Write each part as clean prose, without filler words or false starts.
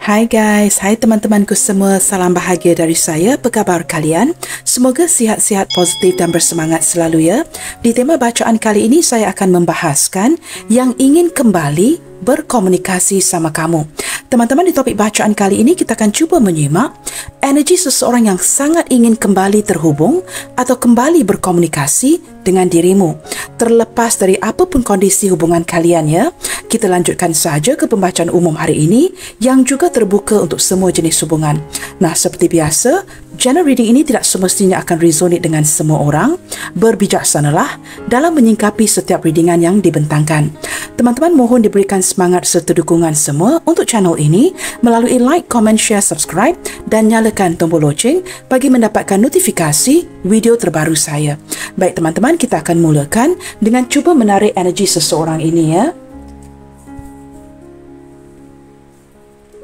Hai guys, hai teman-temanku semua, salam bahagia dari saya. Apa khabar kalian? Semoga sihat-sihat, positif dan bersemangat selalu ya. Di tema bacaan kali ini saya akan membahaskan yang ingin kembali berkomunikasi sama kamu. Teman-teman, di topik bacaan kali ini kita akan cuba menyimak energi seseorang yang sangat ingin kembali terhubung atau kembali berkomunikasi dengan dirimu. Terlepas dari apapun kondisi hubungan kalian ya, kita lanjutkan saja ke pembacaan umum hari ini yang juga terbuka untuk semua jenis hubungan. Nah, seperti biasa, general reading ini tidak semestinya akan resonate dengan semua orang. Berbijaksanalah dalam menyingkapi setiap readingan yang dibentangkan. Teman-teman mohon diberikan semangat serta dukungan semua untuk channel ini melalui like, comment, share, subscribe dan nyalakan tombol loceng bagi mendapatkan notifikasi video terbaru saya. Baik teman-teman, kita akan mulakan dengan cuba menarik energi seseorang ini ya.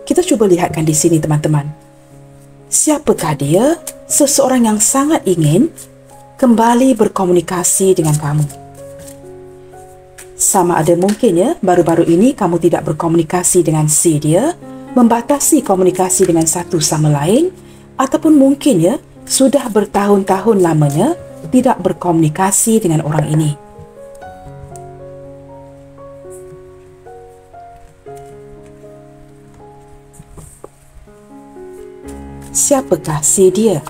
Kita cuba lihatkan di sini teman-teman. Siapakah dia? Seseorang yang sangat ingin kembali berkomunikasi dengan kamu. Sama ada mungkin ya, baru-baru ini kamu tidak berkomunikasi dengan si dia, membatasi komunikasi dengan satu sama lain, ataupun mungkin ya, sudah bertahun-tahun lamanya tidak berkomunikasi dengan orang ini. Siapakah si dia?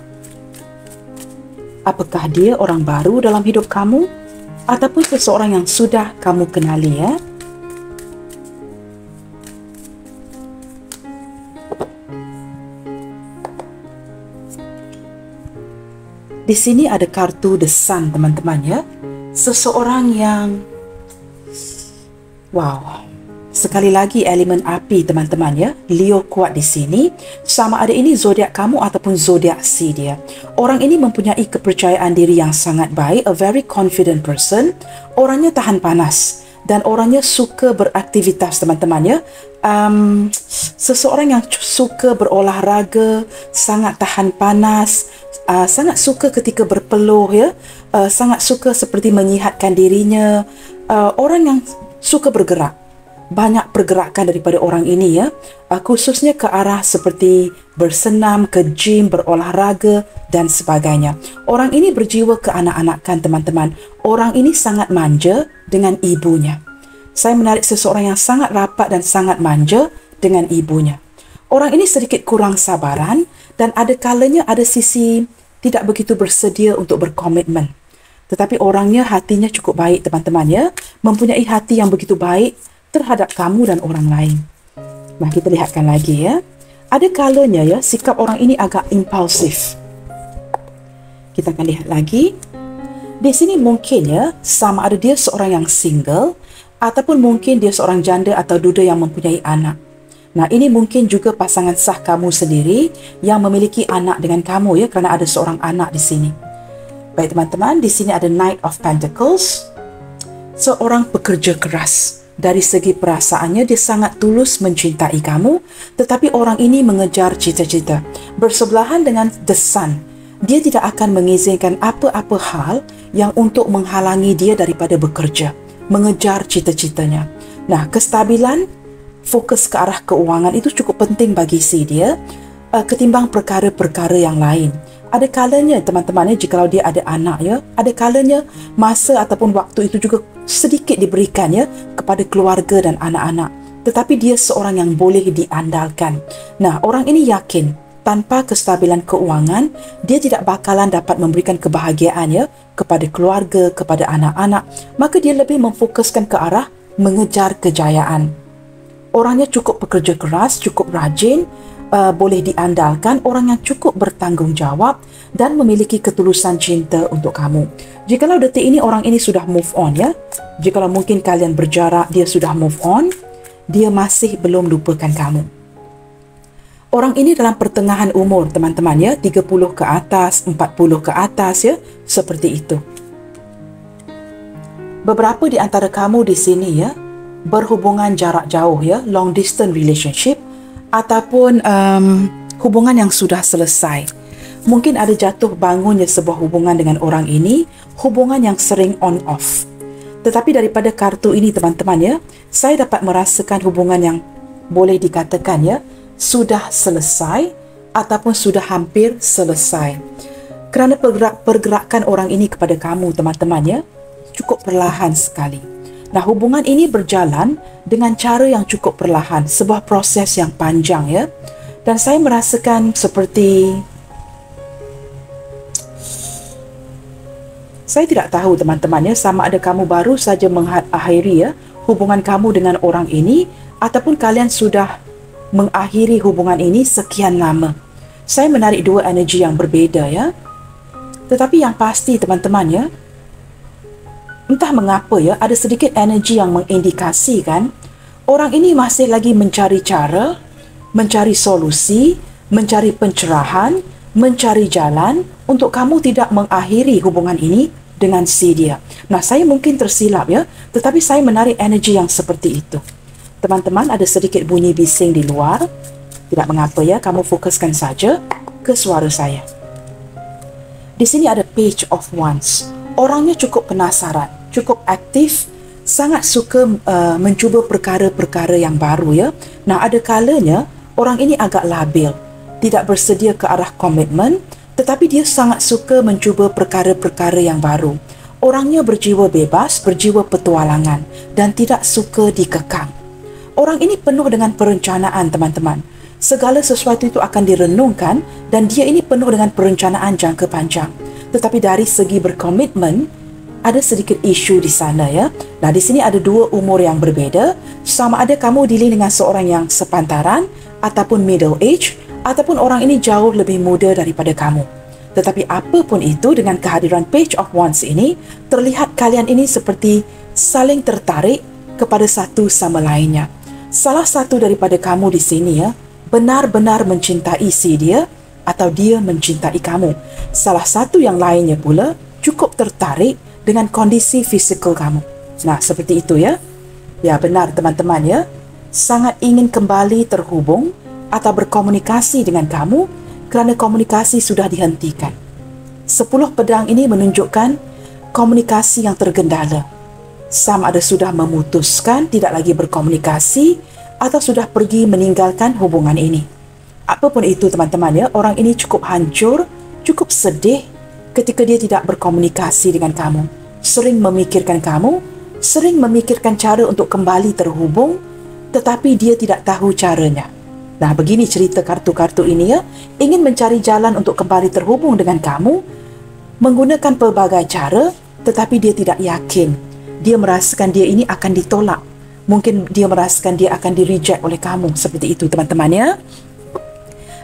Apakah dia orang baru dalam hidup kamu? Ataupun seseorang yang sudah kamu kenali ya? Di sini ada kartu The Sun teman-teman ya. Seseorang yang sekali lagi elemen api teman-teman ya. Leo kuat di sini. Sama ada ini zodiak kamu ataupun zodiak si dia. Orang ini mempunyai kepercayaan diri yang sangat baik, a very confident person. Orangnya tahan panas dan orangnya suka beraktivitas teman-teman ya. Seseorang yang suka berolahraga, sangat tahan panas, sangat suka ketika berpeluh ya, sangat suka seperti menyihatkan dirinya. Orang yang suka bergerak. Banyak pergerakan daripada orang ini ya, khususnya ke arah seperti bersenam, ke gym, berolahraga dan sebagainya. Orang ini berjiwa keanak-anakan teman-teman. Orang ini sangat manja dengan ibunya. Saya menarik seseorang yang sangat rapat dan sangat manja dengan ibunya. Orang ini sedikit kurang sabaran dan ada kalanya ada sisi tidak begitu bersedia untuk berkomitmen. Tetapi orangnya hatinya cukup baik teman-teman ya, mempunyai hati yang begitu baik terhadap kamu dan orang lain. Nah, kita lihatkan lagi ya. Ada kalanya ya, sikap orang ini agak impulsif. Kita akan lihat lagi. Di sini mungkin ya, sama ada dia seorang yang single, ataupun mungkin dia seorang janda atau duda yang mempunyai anak. Nah, ini mungkin juga pasangan sah kamu sendiri yang memiliki anak dengan kamu ya, kerana ada seorang anak di sini. Baik teman-teman, di sini ada Knight of Pentacles. Seorang pekerja keras. Dari segi perasaannya, dia sangat tulus mencintai kamu, tetapi orang ini mengejar cita-cita. Bersebelahan dengan The Sun, dia tidak akan mengizinkan apa-apa hal yang untuk menghalangi dia daripada bekerja, mengejar cita-citanya. Nah, kestabilan, fokus ke arah keuangan itu cukup penting bagi si dia, ketimbang perkara-perkara yang lain. Ada kalanya teman-teman jikalau dia ada anak ya, ada kalanya masa ataupun waktu itu juga sedikit diberikan ya kepada keluarga dan anak-anak. Tetapi dia seorang yang boleh diandalkan. Nah, orang ini yakin tanpa kestabilan keuangan, dia tidak bakalan dapat memberikan kebahagiaan ya kepada keluarga, kepada anak-anak. Maka dia lebih memfokuskan ke arah mengejar kejayaan. Orangnya cukup pekerja keras, cukup rajin, boleh diandalkan, orang yang cukup bertanggungjawab dan memiliki ketulusan cinta untuk kamu. Jikalau detik ini orang ini sudah move on ya, jikalau mungkin kalian berjarak, dia sudah move on, dia masih belum lupakan kamu. Orang ini dalam pertengahan umur teman-teman ya, 30 ke atas, 40 ke atas ya, seperti itu. Beberapa di antara kamu di sini ya, berhubungan jarak jauh ya, long distance relationship, ataupun hubungan yang sudah selesai. Mungkin ada jatuh bangunnya sebuah hubungan dengan orang ini, hubungan yang sering on off. Tetapi daripada kartu ini teman-teman ya, saya dapat merasakan hubungan yang boleh dikatakan ya, sudah selesai ataupun sudah hampir selesai. Kerana pergerakan orang ini kepada kamu, teman-teman, ya, cukup perlahan sekali. Nah, hubungan ini berjalan dengan cara yang cukup perlahan, sebuah proses yang panjang, ya. Dan saya merasakan seperti, saya tidak tahu, teman-teman, ya, sama ada kamu baru saja mengakhiri, ya, hubungan kamu dengan orang ini, ataupun kalian sudah mengakhiri hubungan ini sekian lama. Saya menarik dua energi yang berbeza, ya. Tetapi yang pasti, teman-teman, ya, entah mengapa, ya, ada sedikit energi yang mengindikasikan orang ini masih lagi mencari cara, mencari solusi, mencari pencerahan, mencari jalan untuk kamu tidak mengakhiri hubungan ini dengan si dia. Nah, saya mungkin tersilap, ya, tetapi saya menarik energi yang seperti itu. Teman-teman, ada sedikit bunyi bising di luar. Tidak mengapa, ya, kamu fokuskan saja ke suara saya. Di sini ada Page of Wands. Orangnya cukup penasaran, cukup aktif, sangat suka mencuba perkara-perkara yang baru, ya. Nah, ada kalanya orang ini agak labil, tidak bersedia ke arah komitmen, tetapi dia sangat suka mencuba perkara-perkara yang baru. Orangnya berjiwa bebas, berjiwa petualangan, dan tidak suka dikekang. Orang ini penuh dengan perencanaan, teman-teman. Segala sesuatu itu akan direnungkan dan dia ini penuh dengan perencanaan jangka panjang. Tetapi dari segi berkomitmen, ada sedikit isu di sana, ya. Nah, di sini ada dua umur yang berbeza. Sama ada kamu dealing dengan seorang yang sepantaran ataupun middle age, ataupun orang ini jauh lebih muda daripada kamu. Tetapi apapun itu, dengan kehadiran Page of Wands ini, terlihat kalian ini seperti saling tertarik kepada satu sama lainnya. Salah satu daripada kamu di sini, ya, benar-benar mencintai si dia atau dia mencintai kamu. Salah satu yang lainnya pula cukup tertarik dengan kondisi fizikal kamu. Nah, seperti itu, ya. Ya, benar, teman-teman, ya. Sangat ingin kembali terhubung atau berkomunikasi dengan kamu kerana komunikasi sudah dihentikan. 10 pedang ini menunjukkan komunikasi yang tergendala. Sama ada sudah memutuskan tidak lagi berkomunikasi atau sudah pergi meninggalkan hubungan ini. Apapun itu, teman-teman, ya, orang ini cukup hancur, cukup sedih ketika dia tidak berkomunikasi dengan kamu. Sering memikirkan kamu, sering memikirkan cara untuk kembali terhubung, tetapi dia tidak tahu caranya. Nah, begini cerita kartu-kartu ini, ya. Ingin mencari jalan untuk kembali terhubung dengan kamu, menggunakan pelbagai cara, tetapi dia tidak yakin. Dia merasakan dia ini akan ditolak. Mungkin dia merasakan dia akan di-reject oleh kamu. Seperti itu, teman-teman, ya.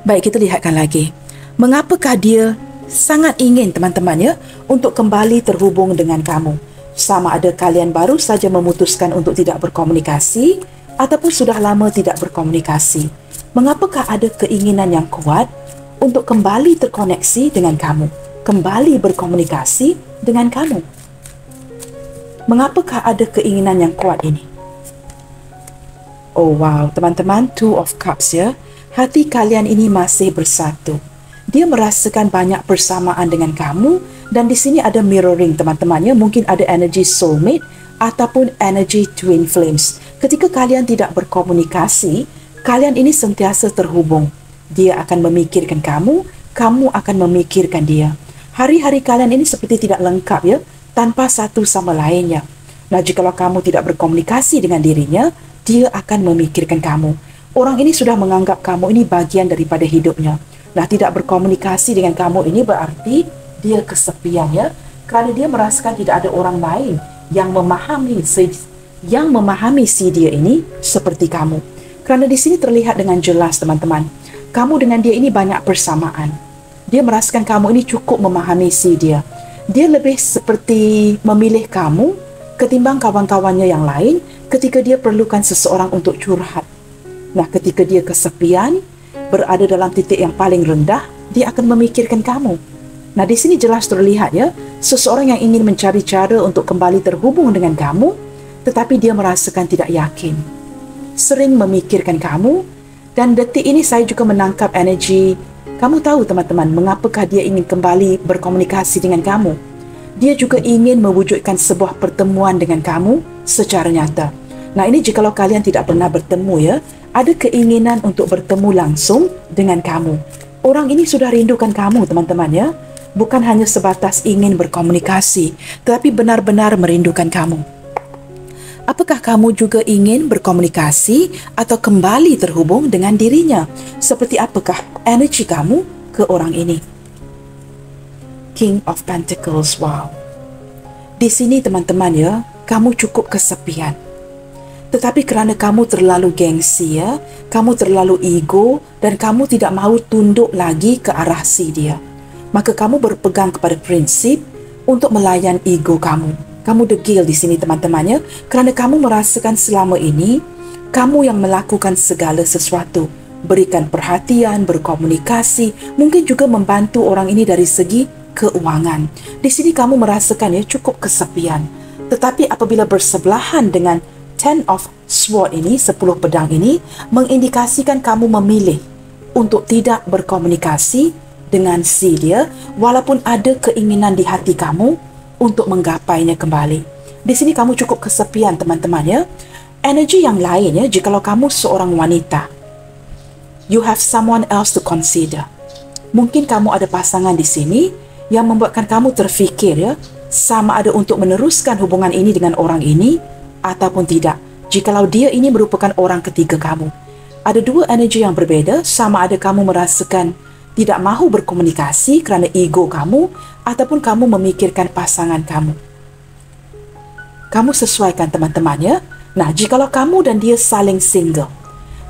Baik, kita lihatkan lagi. Mengapakah dia sangat ingin, teman-teman, ya, untuk kembali terhubung dengan kamu? Sama ada kalian baru saja memutuskan untuk tidak berkomunikasi ataupun sudah lama tidak berkomunikasi. Mengapakah ada keinginan yang kuat untuk kembali terkoneksi dengan kamu? Kembali berkomunikasi dengan kamu? Mengapakah ada keinginan yang kuat ini? Oh, wow, teman-teman, Two of Cups, ya. Hati kalian ini masih bersatu. Dia merasakan banyak persamaan dengan kamu, dan di sini ada mirroring, teman-teman, ya. Mungkin ada energi soulmate ataupun energi twin flames. Ketika kalian tidak berkomunikasi, kalian ini sentiasa terhubung. Dia akan memikirkan kamu, kamu akan memikirkan dia. Hari-hari kalian ini seperti tidak lengkap, ya, tanpa satu sama lainnya. Nah, jikalau kamu tidak berkomunikasi dengan dirinya, dia akan memikirkan kamu. Orang ini sudah menganggap kamu ini bagian daripada hidupnya. Nah, tidak berkomunikasi dengan kamu ini berarti dia kesepian, ya. Kerana dia merasakan tidak ada orang lain yang memahami si dia ini seperti kamu. Kerana di sini terlihat dengan jelas, teman-teman, kamu dengan dia ini banyak persamaan. Dia merasakan kamu ini cukup memahami si dia. Dia lebih seperti memilih kamu ketimbang kawan-kawannya yang lain ketika dia perlukan seseorang untuk curhat. Nah, ketika dia kesepian, berada dalam titik yang paling rendah, dia akan memikirkan kamu. Nah, di sini jelas terlihat, ya, seseorang yang ingin mencari cara untuk kembali terhubung dengan kamu, tetapi dia merasakan tidak yakin. Sering memikirkan kamu, dan detik ini saya juga menangkap energi. Kamu tahu, teman-teman, mengapakah dia ingin kembali berkomunikasi dengan kamu? Dia juga ingin mewujudkan sebuah pertemuan dengan kamu secara nyata. Nah, ini jikalau kalian tidak pernah bertemu, ya, ada keinginan untuk bertemu langsung dengan kamu. Orang ini sudah rindukan kamu, teman-teman ya. Bukan hanya sebatas ingin berkomunikasi, tetapi benar-benar merindukan kamu. Apakah kamu juga ingin berkomunikasi atau kembali terhubung dengan dirinya? Seperti apakah energi kamu ke orang ini? King of Pentacles, wow. Di sini teman-teman ya, kamu cukup kesepian. Tetapi kerana kamu terlalu gengsi ya, kamu terlalu ego dan kamu tidak mahu tunduk lagi ke arah si dia, maka kamu berpegang kepada prinsip untuk melayan ego kamu. Kamu degil di sini teman-teman ya, kerana kamu merasakan selama ini kamu yang melakukan segala sesuatu, berikan perhatian, berkomunikasi, mungkin juga membantu orang ini dari segi keuangan. Di sini kamu merasakan ya cukup kesepian. Tetapi apabila bersebelahan dengan Ten of Sword ini, 10 pedang ini, mengindikasikan kamu memilih untuk tidak berkomunikasi dengan si dia, walaupun ada keinginan di hati kamu untuk menggapainya kembali. Di sini kamu cukup kesepian teman-teman ya. Energi yang lain ya, jikalau kamu seorang wanita, you have someone else to consider. Mungkin kamu ada pasangan di sini yang membuatkan kamu terfikir ya, sama ada untuk meneruskan hubungan ini dengan orang ini ataupun tidak. Jikalau dia ini merupakan orang ketiga kamu, ada dua energi yang berbeza. Sama ada kamu merasakan tidak mahu berkomunikasi kerana ego kamu, ataupun kamu memikirkan pasangan kamu. Kamu sesuaikan teman-teman ya. Nah, jikalau kamu dan dia saling single,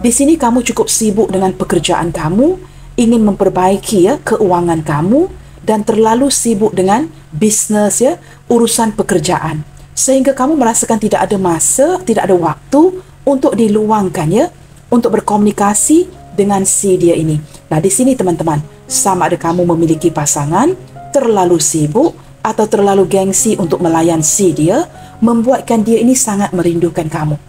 di sini kamu cukup sibuk dengan pekerjaan kamu, ingin memperbaiki ya keuangan kamu, dan terlalu sibuk dengan bisnes ya, urusan pekerjaan, sehingga kamu merasakan tidak ada masa, tidak ada waktu untuk diluangkan ya, untuk berkomunikasi dengan si dia ini. Nah, di sini teman-teman, sama ada kamu memiliki pasangan, terlalu sibuk atau terlalu gengsi untuk melayan si dia, membuatkan dia ini sangat merindukan kamu.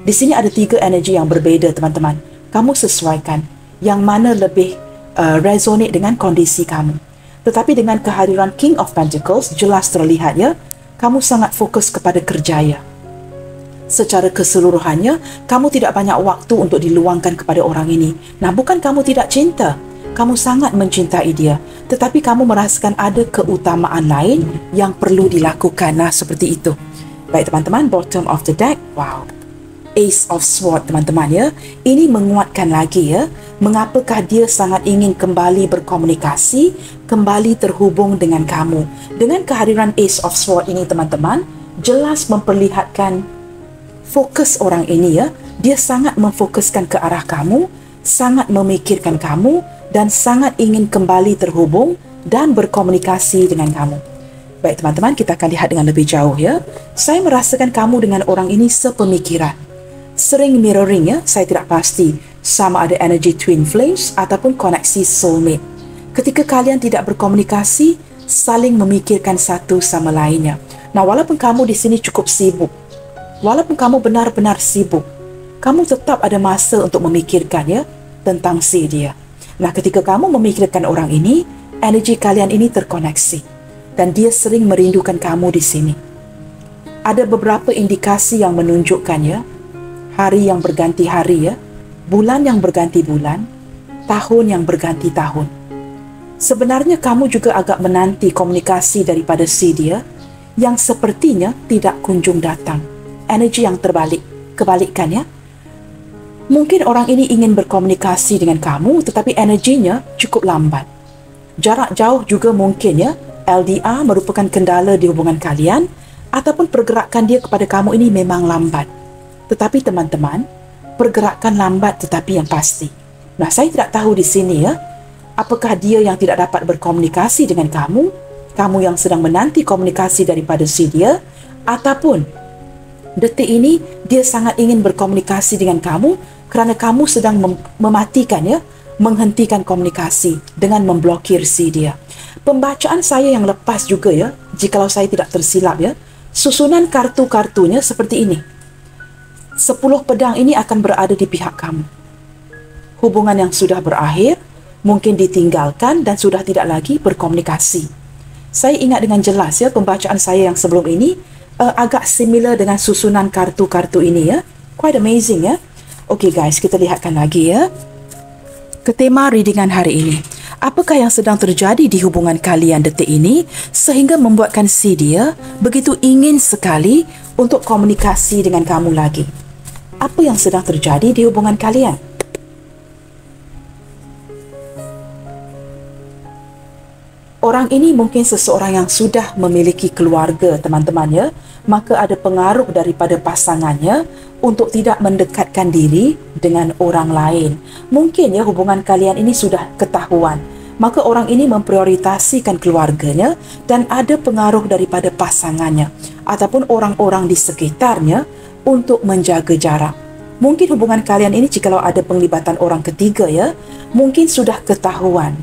Di sini ada 3 energi yang berbeza teman-teman. Kamu sesuaikan yang mana lebih resonate dengan kondisi kamu. Tetapi dengan kehadiran King of Pentacles, jelas terlihat ya, kamu sangat fokus kepada kerjaya. Secara keseluruhannya, kamu tidak banyak waktu untuk diluangkan kepada orang ini. Nah, bukan kamu tidak cinta, kamu sangat mencintai dia, tetapi kamu merasakan ada keutamaan lain yang perlu dilakukan. Nah, seperti itu. Baik teman-teman, bottom of the deck, wow, Ace of Swords teman-teman ya. Ini menguatkan lagi ya, mengapakah dia sangat ingin kembali berkomunikasi, kembali terhubung dengan kamu. Dengan kehadiran Ace of Swords ini teman-teman, jelas memperlihatkan fokus orang ini ya. Dia sangat memfokuskan ke arah kamu, sangat memikirkan kamu, dan sangat ingin kembali terhubung dan berkomunikasi dengan kamu. Baik teman-teman, kita akan lihat dengan lebih jauh ya. Saya merasakan kamu dengan orang ini sepemikiran, sering mirroring ya. Saya tidak pasti sama ada energi twin flames ataupun koneksi soulmate. Ketika kalian tidak berkomunikasi, saling memikirkan satu sama lainnya. Nah, walaupun kamu di sini cukup sibuk, walaupun kamu benar-benar sibuk, kamu tetap ada masa untuk memikirkan ya tentang si dia. Nah, ketika kamu memikirkan orang ini, energi kalian ini terkoneksi dan dia sering merindukan kamu di sini. Ada beberapa indikasi yang menunjukkan ya, hari yang berganti hari ya, bulan yang berganti bulan, tahun yang berganti tahun. Sebenarnya kamu juga agak menanti komunikasi daripada si dia yang sepertinya tidak kunjung datang. Energi yang terbalik, kebalikan ya. Mungkin orang ini ingin berkomunikasi dengan kamu, tetapi energinya cukup lambat. Jarak jauh juga mungkin ya. LDR merupakan kendala di hubungan kalian, ataupun pergerakan dia kepada kamu ini memang lambat. Tetapi teman-teman, pergerakan lambat tetapi yang pasti. Nah, saya tidak tahu di sini ya, apakah dia yang tidak dapat berkomunikasi dengan kamu, kamu yang sedang menanti komunikasi daripada si dia, ataupun detik ini dia sangat ingin berkomunikasi dengan kamu kerana kamu sedang mematikan ya, menghentikan komunikasi dengan memblokir si dia. Pembacaan saya yang lepas juga ya, jikalau saya tidak tersilap ya, susunan kartu-kartunya seperti ini. 10 pedang ini akan berada di pihak kamu. Hubungan yang sudah berakhir, mungkin ditinggalkan dan sudah tidak lagi berkomunikasi. Saya ingat dengan jelas ya, pembacaan saya yang sebelum ini agak similar dengan susunan kartu-kartu ini ya. Quite amazing ya. Okey guys, kita lihatkan lagi ya. Ke tema readingan hari ini. Apakah yang sedang terjadi di hubungan kalian detik ini sehingga membuatkan si dia begitu ingin sekali untuk komunikasi dengan kamu lagi? Apa yang sedang terjadi di hubungan kalian? Orang ini mungkin seseorang yang sudah memiliki keluarga, teman-teman ya. Maka ada pengaruh daripada pasangannya untuk tidak mendekatkan diri dengan orang lain. Mungkin ya hubungan kalian ini sudah ketahuan. Maka orang ini memprioritasikan keluarganya dan ada pengaruh daripada pasangannya ataupun orang-orang di sekitarnya untuk menjaga jarak. Mungkin hubungan kalian ini jikalau ada penglibatan orang ketiga ya, mungkin sudah ketahuan.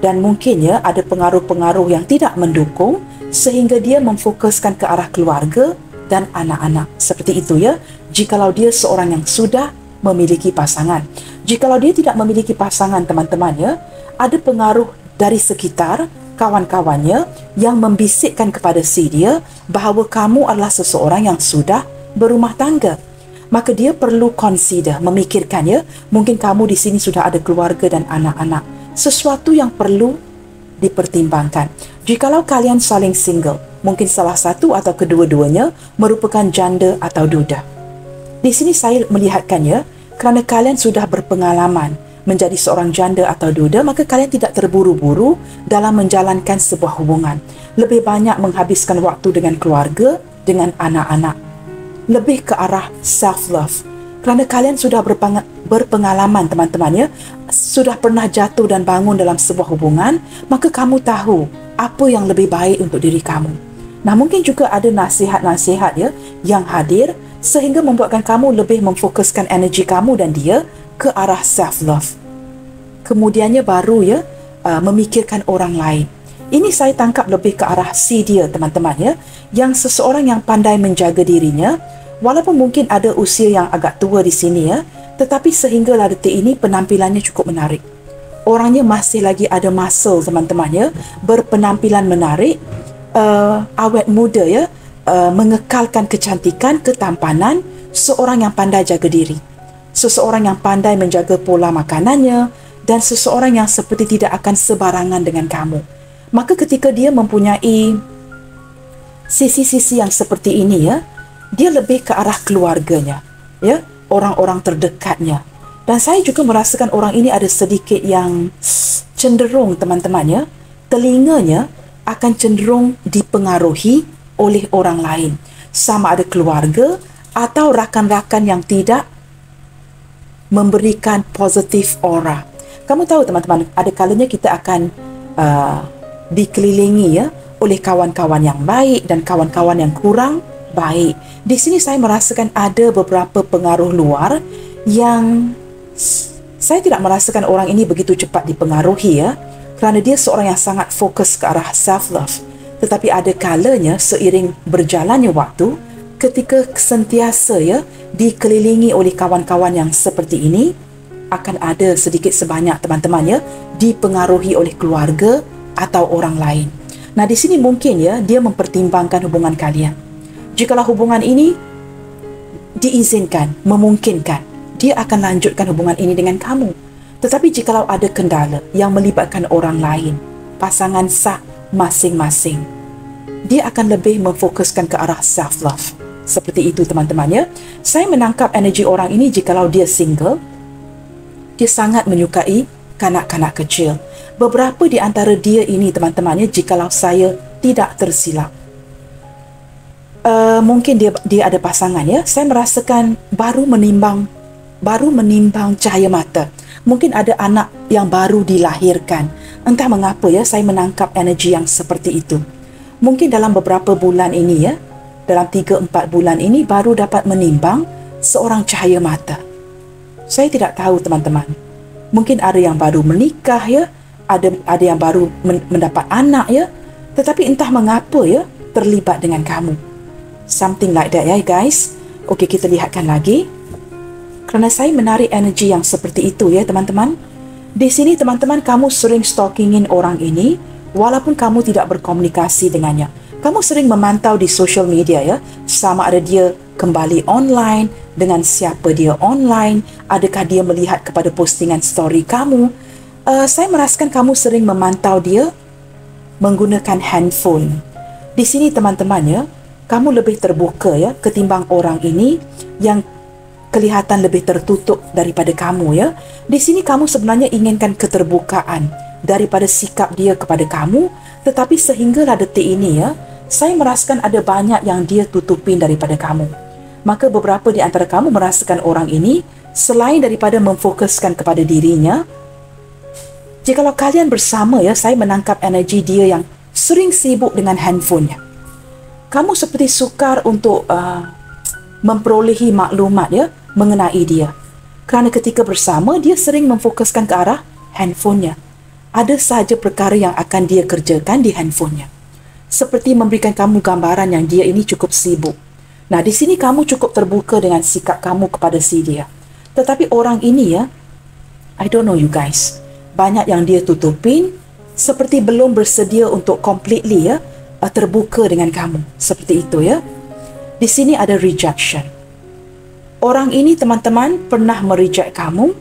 Dan mungkin ya ada pengaruh-pengaruh yang tidak mendukung sehingga dia memfokuskan ke arah keluarga dan anak-anak. Seperti itu ya, jikalau dia seorang yang sudah memiliki pasangan. Jikalau dia tidak memiliki pasangan, teman-teman ya, ada pengaruh dari sekitar kawan-kawannya yang membisikkan kepada si dia bahawa kamu adalah seseorang yang sudah berumah tangga. Maka dia perlu consider, memikirkan ya, mungkin kamu di sini sudah ada keluarga dan anak-anak. Sesuatu yang perlu dipertimbangkan. Jikalau kalian saling single, mungkin salah satu atau kedua-duanya merupakan janda atau duda. Di sini saya melihatkannya, kerana kalian sudah berpengalaman menjadi seorang janda atau duda, maka kalian tidak terburu-buru dalam menjalankan sebuah hubungan. Lebih banyak menghabiskan waktu dengan keluarga, dengan anak-anak. Lebih ke arah self-love. Kerana kalian sudah berpengalaman, teman-teman ya, sudah pernah jatuh dan bangun dalam sebuah hubungan, maka kamu tahu apa yang lebih baik untuk diri kamu. Nah, mungkin juga ada nasihat-nasihat ya yang hadir sehingga membuatkan kamu lebih memfokuskan energi kamu dan dia ke arah self-love. Kemudiannya baru ya memikirkan orang lain. Ini saya tangkap lebih ke arah si dia, teman-teman ya, yang seseorang yang pandai menjaga dirinya. Walaupun mungkin ada usia yang agak tua di sini ya, tetapi sehinggalah detik ini penampilannya cukup menarik. Orangnya masih lagi ada muscle, teman-teman ya, berpenampilan menarik, awet muda ya, mengekalkan kecantikan, ketampanan, seorang yang pandai jaga diri. Seseorang yang pandai menjaga pola makanannya dan seseorang yang seperti tidak akan sebarangan dengan kamu. Maka ketika dia mempunyai sisi-sisi yang seperti ini ya, dia lebih ke arah keluarganya, ya, orang-orang terdekatnya. Dan saya juga merasakan orang ini ada sedikit yang cenderung, teman-teman ya, telinganya akan cenderung dipengaruhi oleh orang lain. Sama ada keluarga atau rakan-rakan yang tidak memberikan positif aura. Kamu tahu, teman-teman, ada kalanya kita akan dikelilingi ya oleh kawan-kawan yang baik dan kawan-kawan yang kurang baik. Di sini saya merasakan ada beberapa pengaruh luar yang saya tidak merasakan orang ini begitu cepat dipengaruhi ya, kerana dia seorang yang sangat fokus ke arah self-love. Tetapi ada kalanya seiring berjalannya waktu, ketika sentiasa ya dikelilingi oleh kawan-kawan yang seperti ini, akan ada sedikit sebanyak, teman-teman ya, dipengaruhi oleh keluarga atau orang lain. Nah, di sini mungkin ya dia mempertimbangkan hubungan kalian. Jikalau hubungan ini diizinkan, memungkinkan, dia akan lanjutkan hubungan ini dengan kamu. Tetapi jikalau ada kendala yang melibatkan orang lain, pasangan sah masing-masing, dia akan lebih memfokuskan ke arah self-love. Seperti itu, teman-teman ya. Saya menangkap energi orang ini jikalau dia single, dia sangat menyukai kanak-kanak kecil. Beberapa di antara dia ini, teman-teman ya, jikalau saya tidak tersilap, mungkin dia ada pasangan ya. Saya merasakan baru menimbang cahaya mata. Mungkin ada anak yang baru dilahirkan. Entah mengapa ya, saya menangkap energi yang seperti itu. Mungkin dalam beberapa bulan ini ya, dalam 3-4 bulan ini baru dapat menimbang seorang cahaya mata. Saya tidak tahu, teman-teman. Mungkin ada yang baru menikah ya, ada yang baru mendapat anak ya, tetapi entah mengapa ya terlibat dengan kamu. Something like that ya guys. Okey, kita lihatkan lagi. Kerana saya menarik energi yang seperti itu ya, teman-teman. Di sini, teman-teman, kamu sering stalkingin orang ini walaupun kamu tidak berkomunikasi dengannya. Kamu sering memantau di social media ya, sama ada dia kembali online, dengan siapa dia online, adakah dia melihat kepada postingan story kamu. Saya merasakan kamu sering memantau dia menggunakan handphone. Di sini teman-teman ya, kamu lebih terbuka ya ketimbang orang ini yang kelihatan lebih tertutup daripada kamu ya. Di sini kamu sebenarnya inginkan keterbukaan daripada sikap dia kepada kamu, tetapi sehinggalah detik ini ya, saya merasakan ada banyak yang dia tutupin daripada kamu. Maka beberapa di antara kamu merasakan orang ini selain daripada memfokuskan kepada dirinya, jikalau kalian bersama ya, saya menangkap energi dia yang sering sibuk dengan handphonenya. Kamu seperti sukar untuk memperolehi maklumat ya mengenai dia. Kerana ketika bersama, dia sering memfokuskan ke arah handphonenya. Ada sahaja perkara yang akan dia kerjakan di handphonenya. Seperti memberikan kamu gambaran yang dia ini cukup sibuk. Nah, di sini kamu cukup terbuka dengan sikap kamu kepada si dia. Tetapi orang ini ya, I don't know you guys, banyak yang dia tutupin, seperti belum bersedia untuk completely ya, terbuka dengan kamu. Seperti itu ya. Di sini ada rejection. Orang ini teman-teman pernah mereject kamu,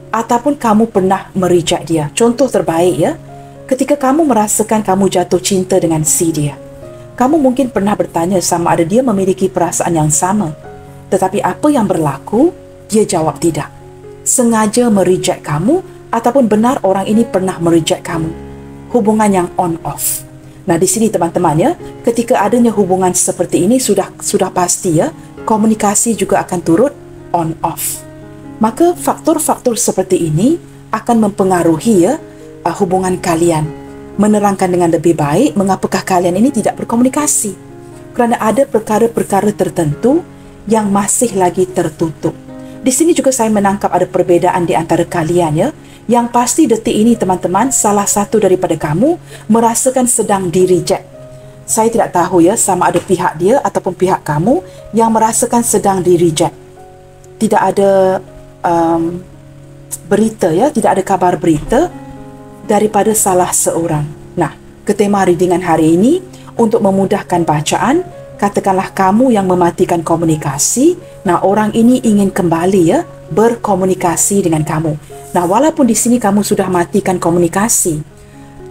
ataupun kamu pernah mereject dia. Contoh terbaik ya, ketika kamu merasakan kamu jatuh cinta dengan si dia. Kamu mungkin pernah bertanya sama ada dia memiliki perasaan yang sama. Tetapi apa yang berlaku? Dia jawab tidak. Sengaja mereject kamu, ataupun benar orang ini pernah mereject kamu. Hubungan yang on-off. Nah, di sini teman-teman ya, ketika adanya hubungan seperti ini sudah pasti ya, komunikasi juga akan turut on-off. Maka faktor-faktor seperti ini akan mempengaruhi ya hubungan kalian. Menerangkan dengan lebih baik mengapakah kalian ini tidak berkomunikasi. Kerana ada perkara-perkara tertentu yang masih lagi tertutup. Di sini juga saya menangkap ada perbezaan di antara kalian ya. Yang pasti detik ini teman-teman, salah satu daripada kamu merasakan sedang di-reject. Saya tidak tahu ya sama ada pihak dia ataupun pihak kamu yang merasakan sedang di-reject. Tidak ada berita ya, tidak ada kabar berita daripada salah seorang. Nah, ketema readingan hari ini untuk memudahkan bacaan, katakanlah kamu yang mematikan komunikasi. Nah, orang ini ingin kembali ya berkomunikasi dengan kamu. Nah, walaupun di sini kamu sudah matikan komunikasi,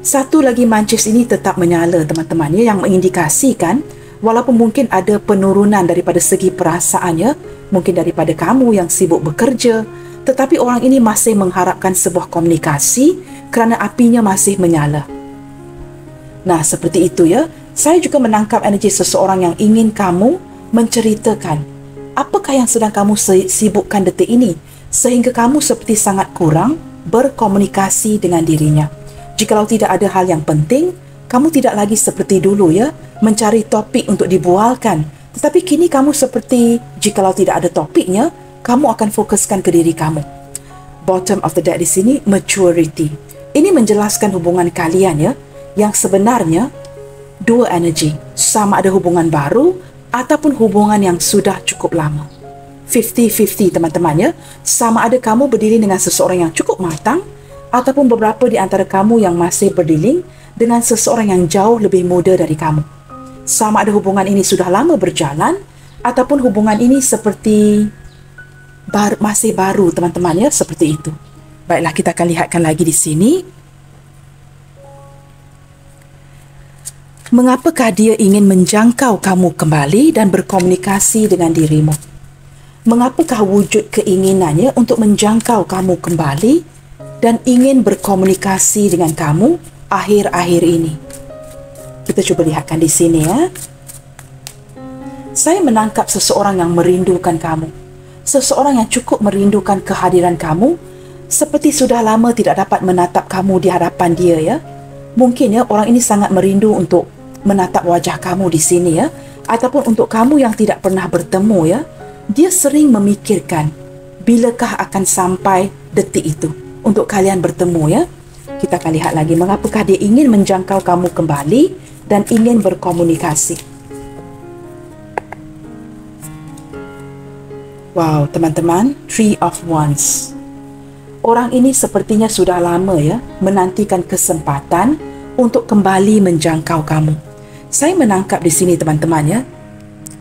satu lagi mancis ini tetap menyala teman-teman ya, yang mengindikasikan walaupun mungkin ada penurunan daripada segi perasaannya, mungkin daripada kamu yang sibuk bekerja, tetapi orang ini masih mengharapkan sebuah komunikasi kerana apinya masih menyala. Nah, seperti itu ya. Saya juga menangkap energi seseorang yang ingin kamu menceritakan apakah yang sedang kamu sibukkan detik ini sehingga kamu seperti sangat kurang berkomunikasi dengan dirinya. Jikalau tidak ada hal yang penting, kamu tidak lagi seperti dulu ya, mencari topik untuk dibualkan. Tetapi kini kamu seperti jikalau tidak ada topiknya, kamu akan fokuskan ke diri kamu. Bottom of the deck di sini, maturity. Ini menjelaskan hubungan kalian ya, yang sebenarnya dua energi, sama ada hubungan baru ataupun hubungan yang sudah cukup lama. 50-50 teman-teman ya, sama ada kamu berdiri dengan seseorang yang cukup matang ataupun beberapa di antara kamu yang masih berdealing dengan seseorang yang jauh lebih muda dari kamu. Sama ada hubungan ini sudah lama berjalan ataupun hubungan ini seperti masih baru teman-teman ya, seperti itu. Baiklah, kita akan lihatkan lagi di sini. Mengapakah dia ingin menjangkau kamu kembali dan berkomunikasi dengan dirimu? Mengapakah wujud keinginannya untuk menjangkau kamu kembali dan ingin berkomunikasi dengan kamu akhir-akhir ini? Kita cuba lihatkan di sini ya. Saya menangkap seseorang yang merindukan kamu. Seseorang yang cukup merindukan kehadiran kamu, seperti sudah lama tidak dapat menatap kamu di hadapan dia ya. Mungkin ya orang ini sangat merindu untuk menatap wajah kamu di sini ya, ataupun untuk kamu yang tidak pernah bertemu ya. Dia sering memikirkan bilakah akan sampai detik itu untuk kalian bertemu ya. Kita akan lihat lagi mengapakah dia ingin menjangkau kamu kembali dan ingin berkomunikasi. Wow, teman-teman, Three of Wands. Orang ini sepertinya sudah lama ya menantikan kesempatan untuk kembali menjangkau kamu. Saya menangkap di sini teman-teman ya,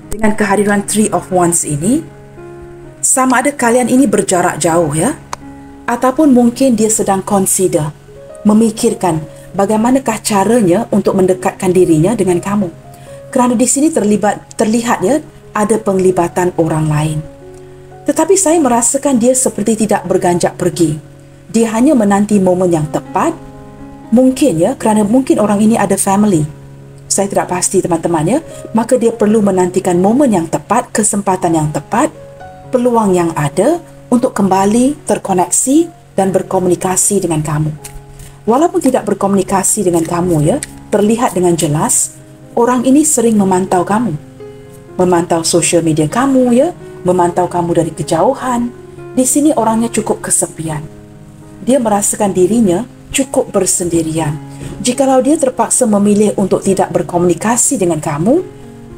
dengan kehadiran Three of Wands ini, sama ada kalian ini berjarak jauh ya, ataupun mungkin dia sedang consider, memikirkan bagaimanakah caranya untuk mendekatkan dirinya dengan kamu. Kerana di sini terlihat ya, ada penglibatan orang lain. Tetapi saya merasakan dia seperti tidak berganjak pergi. Dia hanya menanti momen yang tepat. Mungkin ya, kerana mungkin orang ini ada family. Saya tidak pasti teman-teman ya. Maka dia perlu menantikan momen yang tepat, kesempatan yang tepat, peluang yang ada untuk kembali terkoneksi dan berkomunikasi dengan kamu. Walaupun tidak berkomunikasi dengan kamu ya, terlihat dengan jelas orang ini sering memantau kamu. Memantau sosial media kamu ya, memantau kamu dari kejauhan. Di sini orangnya cukup kesepian. Dia merasakan dirinya cukup bersendirian. Jikalau dia terpaksa memilih untuk tidak berkomunikasi dengan kamu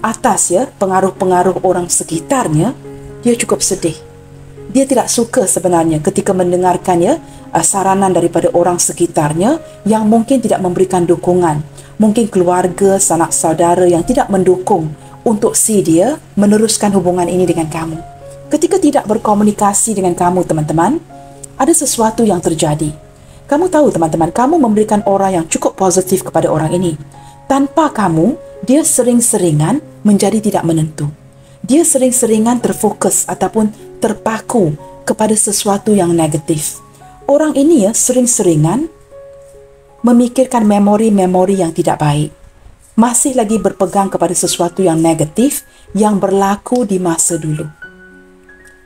atas ya pengaruh-pengaruh orang sekitarnya, dia cukup sedih. Dia tidak suka sebenarnya ketika mendengarkan ya saranan daripada orang sekitarnya yang mungkin tidak memberikan dukungan. Mungkin keluarga, sanak saudara yang tidak mendukung untuk si dia meneruskan hubungan ini dengan kamu. Ketika tidak berkomunikasi dengan kamu, teman-teman, ada sesuatu yang terjadi. Kamu tahu, teman-teman, kamu memberikan orang yang cukup positif kepada orang ini. Tanpa kamu, dia sering-seringan menjadi tidak menentu. Dia sering-seringan terfokus ataupun terpaku kepada sesuatu yang negatif. Orang ini ya sering-seringan memikirkan memori-memori yang tidak baik. Masih lagi berpegang kepada sesuatu yang negatif yang berlaku di masa dulu.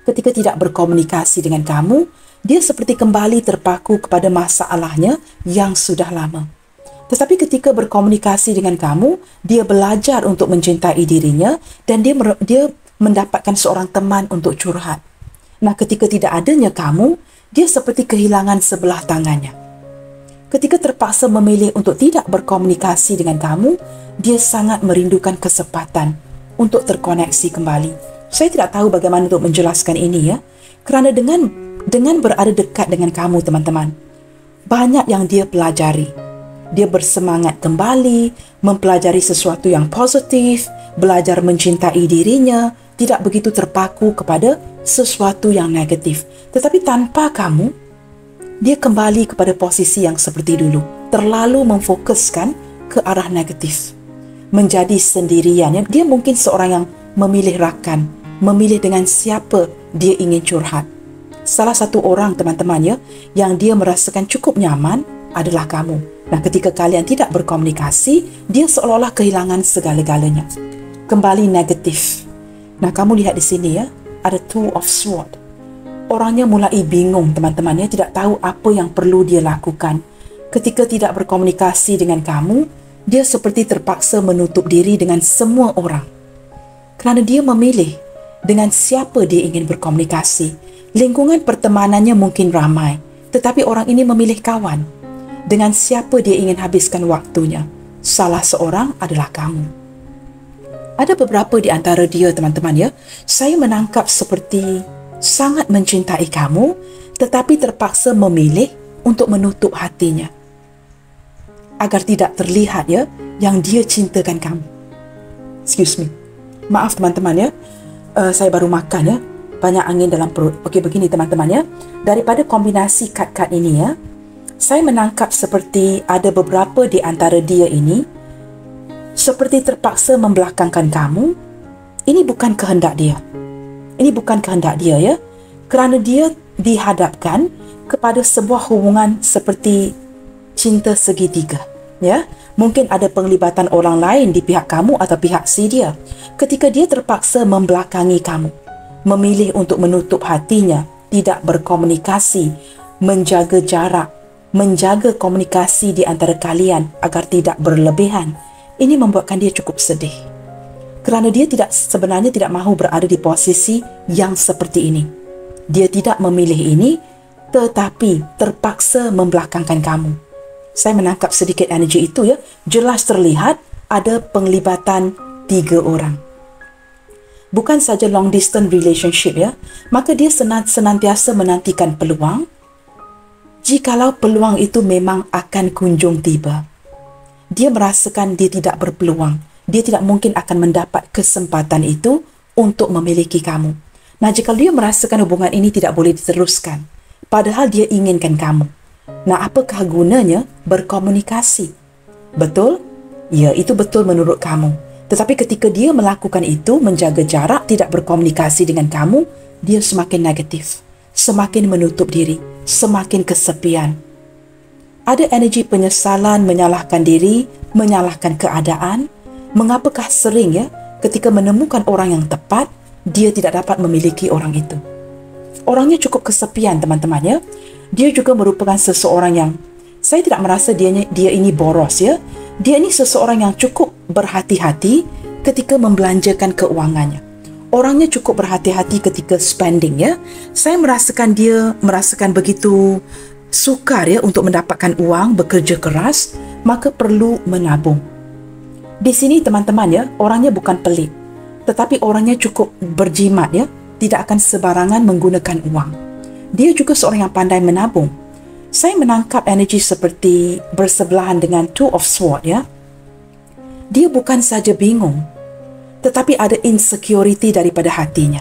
Ketika tidak berkomunikasi dengan kamu, dia seperti kembali terpaku kepada masalahnya yang sudah lama. Tetapi ketika berkomunikasi dengan kamu, dia belajar untuk mencintai dirinya dan dia mendapatkan seorang teman untuk curhat. Nah, ketika tidak adanya kamu, dia seperti kehilangan sebelah tangannya. Ketika terpaksa memilih untuk tidak berkomunikasi dengan kamu, dia sangat merindukan kesempatan untuk terkoneksi kembali. Saya tidak tahu bagaimana untuk menjelaskan ini ya. Kerana dengan berada dekat dengan kamu, teman-teman, banyak yang dia pelajari. Dia bersemangat kembali, mempelajari sesuatu yang positif, belajar mencintai dirinya, tidak begitu terpaku kepada sesuatu yang negatif. Tetapi tanpa kamu, dia kembali kepada posisi yang seperti dulu, terlalu memfokuskan ke arah negatif, menjadi sendirian. Dia mungkin seorang yang memilih rakan, memilih dengan siapa dia ingin curhat. Salah satu orang, teman-teman ya, yang dia merasakan cukup nyaman adalah kamu. Nah, ketika kalian tidak berkomunikasi, dia seolah-olah kehilangan segala-galanya. Kembali negatif. Nah, kamu lihat di sini ya, ada Two of Swords. Orangnya mulai bingung, teman-teman ya, tidak tahu apa yang perlu dia lakukan. Ketika tidak berkomunikasi dengan kamu, dia seperti terpaksa menutup diri dengan semua orang. Kerana dia memilih dengan siapa dia ingin berkomunikasi. Lingkungan pertemanannya mungkin ramai, tetapi orang ini memilih kawan. Dengan siapa dia ingin habiskan waktunya? Salah seorang adalah kamu. Ada beberapa di antara dia, teman-teman ya, saya menangkap seperti sangat mencintai kamu, tetapi terpaksa memilih untuk menutup hatinya agar tidak terlihat ya yang dia cintakan kamu. Excuse me. Maaf teman-teman ya, saya baru makan ya, banyak angin dalam perut. Okey, begini teman-teman ya, daripada kombinasi kad-kad ini ya, saya menangkap seperti ada beberapa di antara dia ini seperti terpaksa membelakangkan kamu. Ini bukan kehendak dia. Ini bukan kehendak dia ya, kerana dia dihadapkan kepada sebuah hubungan seperti cinta segitiga ya. Mungkin ada penglibatan orang lain di pihak kamu atau pihak si dia. Ketika dia terpaksa membelakangi kamu, memilih untuk menutup hatinya, tidak berkomunikasi, menjaga jarak, menjaga komunikasi di antara kalian agar tidak berlebihan, ini membuatkan dia cukup sedih. Kerana dia sebenarnya tidak mahu berada di posisi yang seperti ini. Dia tidak memilih ini, tetapi terpaksa membelakangkan kamu. Saya menangkap sedikit energi itu ya. Jelas terlihat ada penglibatan 3 orang. Bukan saja long distance relationship ya. Maka dia senantiasa menantikan peluang. Jikalau peluang itu memang akan kunjung tiba, dia merasakan dia tidak berpeluang. Dia tidak mungkin akan mendapat kesempatan itu untuk memiliki kamu. Nah, jika dia merasakan hubungan ini tidak boleh diteruskan, padahal dia inginkan kamu. Nah, apakah gunanya berkomunikasi? Betul? Ya, itu betul menurut kamu. Tetapi ketika dia melakukan itu, menjaga jarak, tidak berkomunikasi dengan kamu, dia semakin negatif, semakin menutup diri, semakin kesepian. Ada energi penyesalan, menyalahkan diri, menyalahkan keadaan. Mengapakah sering ketika menemukan orang yang tepat, dia tidak dapat memiliki orang itu. Orangnya cukup kesepian, teman-teman. Dia juga merupakan seseorang yang, saya tidak merasa dia ini boros. Dia ini seseorang yang cukup berhati-hati ketika membelanjakan keuangannya. Orangnya cukup berhati-hati ketika spending. Saya merasakan dia begitu sukar untuk mendapatkan uang, bekerja keras, maka perlu menabung. Di sini teman-teman orangnya bukan pelit, tetapi orangnya cukup berjimat tidak akan sebarangan menggunakan uang. Dia juga seorang yang pandai menabung. Saya menangkap energi seperti bersebelahan dengan Two of Swords. Dia bukan saja bingung, tetapi ada insecurity daripada hatinya.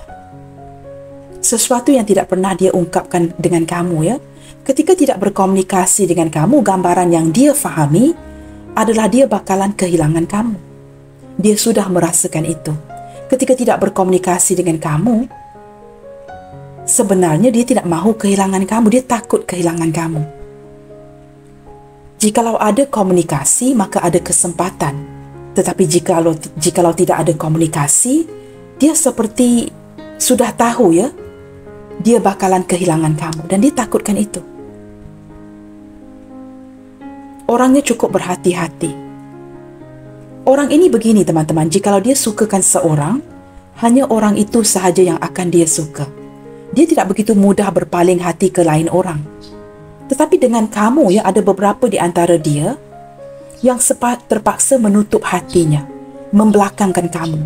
Sesuatu yang tidak pernah dia ungkapkan dengan kamu. Ketika tidak berkomunikasi dengan kamu, gambaran yang dia fahami adalah dia bakalan kehilangan kamu. Dia sudah merasakan itu. Ketika tidak berkomunikasi dengan kamu, sebenarnya dia tidak mahu kehilangan kamu, dia takut kehilangan kamu. Jikalau ada komunikasi, maka ada kesempatan. Tetapi jikalau tidak ada komunikasi, dia seperti sudah tahu dia bakalan kehilangan kamu, dan dia takutkan itu. Orangnya cukup berhati-hati. Orang ini begini teman-teman, jikalau dia sukakan seorang, hanya orang itu sahaja yang akan dia suka. Dia tidak begitu mudah berpaling hati ke lain orang. Tetapi dengan kamu ada beberapa di antara dia yang terpaksa menutup hatinya, membelakangkan kamu.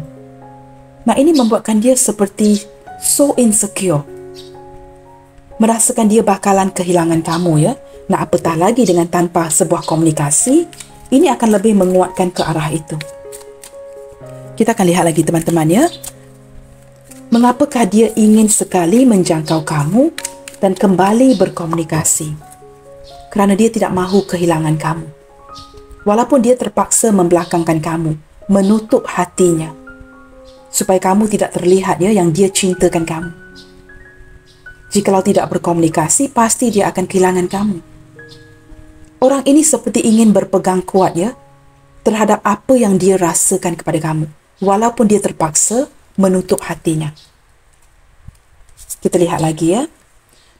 Nah, ini membuatkan dia seperti so insecure. Merasakan dia bakalan kehilangan kamu. Nah, apatah lagi dengan tanpa sebuah komunikasi, ini akan lebih menguatkan ke arah itu. Kita akan lihat lagi teman-teman. Mengapakah dia ingin sekali menjangkau kamu dan kembali berkomunikasi? Kerana dia tidak mahu kehilangan kamu. Walaupun dia terpaksa membelakangkan kamu, menutup hatinya, supaya kamu tidak terlihat yang dia cintakan kamu. Jikalau tidak berkomunikasi, pasti dia akan kehilangan kamu. Orang ini seperti ingin berpegang kuat terhadap apa yang dia rasakan kepada kamu, walaupun dia terpaksa menutup hatinya. Kita lihat lagi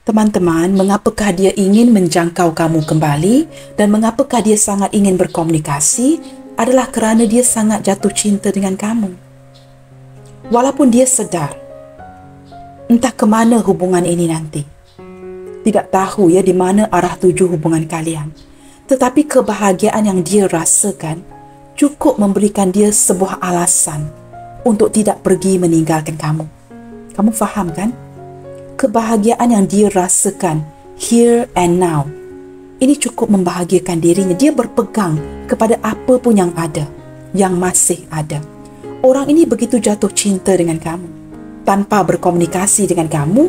teman-teman, mengapakah dia ingin menjangkau kamu kembali dan mengapakah dia sangat ingin berkomunikasi adalah kerana dia sangat jatuh cinta dengan kamu. Walaupun dia sedar entah ke mana hubungan ini nanti, tidak tahu di mana arah tuju hubungan kalian, tetapi kebahagiaan yang dia rasakan cukup memberikan dia sebuah alasan untuk tidak pergi meninggalkan kamu. Kamu faham kan? Kebahagiaan yang dia rasakan here and now, ini cukup membahagiakan dirinya. Dia berpegang kepada apa pun yang ada, yang masih ada. Orang ini begitu jatuh cinta dengan kamu. Tanpa berkomunikasi dengan kamu,